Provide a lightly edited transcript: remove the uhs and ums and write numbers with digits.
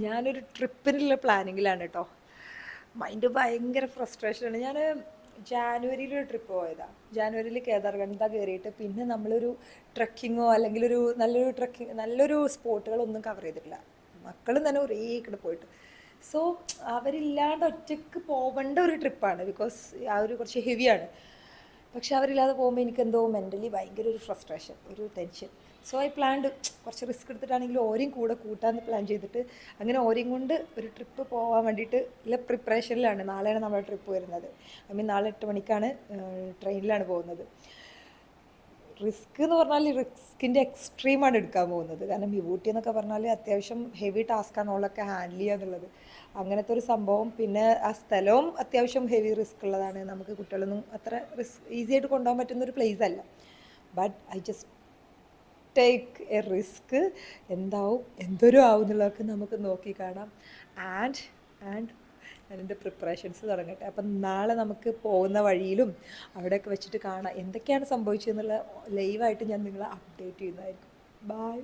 ഞാനൊരു ട്രിപ്പിനുള്ള പ്ലാനിങ്ങിലാണ് കേട്ടോ. മൈൻഡ് ഭയങ്കര ഫ്രസ്ട്രേഷനാണ്. ഞാൻ ജാനുവരിയിൽ ഒരു ട്രിപ്പ് പോയതാണ്. ജാനുവരിയിൽ കേദാർഗന്ധ കയറിയിട്ട് പിന്നെ നമ്മളൊരു ട്രക്കിങ്ങോ അല്ലെങ്കിൽ ഒരു നല്ലൊരു സ്പോട്ടുകളൊന്നും കവർ ചെയ്തിട്ടില്ല. മക്കളും തന്നെ ഒരേ കൂടെ പോയിട്ട്. സോ അവരില്ലാണ്ട് ഒറ്റയ്ക്ക് പോവേണ്ട ഒരു ട്രിപ്പാണ്. ബിക്കോസ് ആ ഒരു കുറച്ച് ഹെവിയാണ്. പക്ഷെ അവരില്ലാതെ പോകുമ്പോൾ എനിക്കെന്തോ മെൻ്റലി ഭയങ്കര ഒരു ഫ്രസ്ട്രേഷൻ, ഒരു ടെൻഷൻ. സോ ഐ പ്ലാൻഡ് കുറച്ച് റിസ്ക് എടുത്തിട്ടാണെങ്കിലും ഓരെയും കൂടെ കൂട്ടാമെന്ന് പ്ലാൻ ചെയ്തിട്ട് അങ്ങനെ ഓരെയും കൊണ്ട് ഒരു ട്രിപ്പ് പോകാൻ വേണ്ടിയിട്ട് ഉള്ള പ്രിപ്പറേഷനിലാണ്. നാളെയാണ് നമ്മുടെ ട്രിപ്പ് വരുന്നത്. നാളെ 8 മണിക്കാണ് ട്രെയിനിലാണ് പോകുന്നത്. റിസ്ക് എന്ന് പറഞ്ഞാൽ റിസ്കിൻ്റെ എക്സ്ട്രീമാണ് എടുക്കാൻ പോകുന്നത്. കാരണം വിഭൂട്ടി എന്നൊക്കെ പറഞ്ഞാൽ അത്യാവശ്യം ഹെവി ടാസ്ക്കാണ് ഓളൊക്കെ ഹാൻഡിൽ ചെയ്യുക എന്നുള്ളത്. അങ്ങനത്തെ ഒരു സംഭവം. പിന്നെ ആ സ്ഥലവും അത്യാവശ്യം ഹെവി റിസ്ക് ഉള്ളതാണ്. നമുക്ക് കുട്ടികളൊന്നും അത്ര ഈസി ആയിട്ട് കൊണ്ടുപോകാൻ പറ്റുന്ന ഒരു പ്ലേസ് അല്ല. But I just take A risk. എന്താവും എന്തൊരു ആവും എന്നുള്ളതൊക്കെ നമുക്ക് നോക്കി കാണാം. ആൻഡ് അതിൻ്റെ പ്രിപ്പറേഷൻസ് തുടങ്ങട്ടെ. അപ്പം നാളെ നമുക്ക് പോകുന്ന വഴിയിലും അവിടെയൊക്കെ വെച്ചിട്ട് കാണാം എന്തൊക്കെയാണ് സംഭവിച്ചതെന്നുള്ള ലൈവായിട്ട് ഞാൻ നിങ്ങളെ അപ്ഡേറ്റ് ചെയ്യുന്നതായിരിക്കും. ബൈ.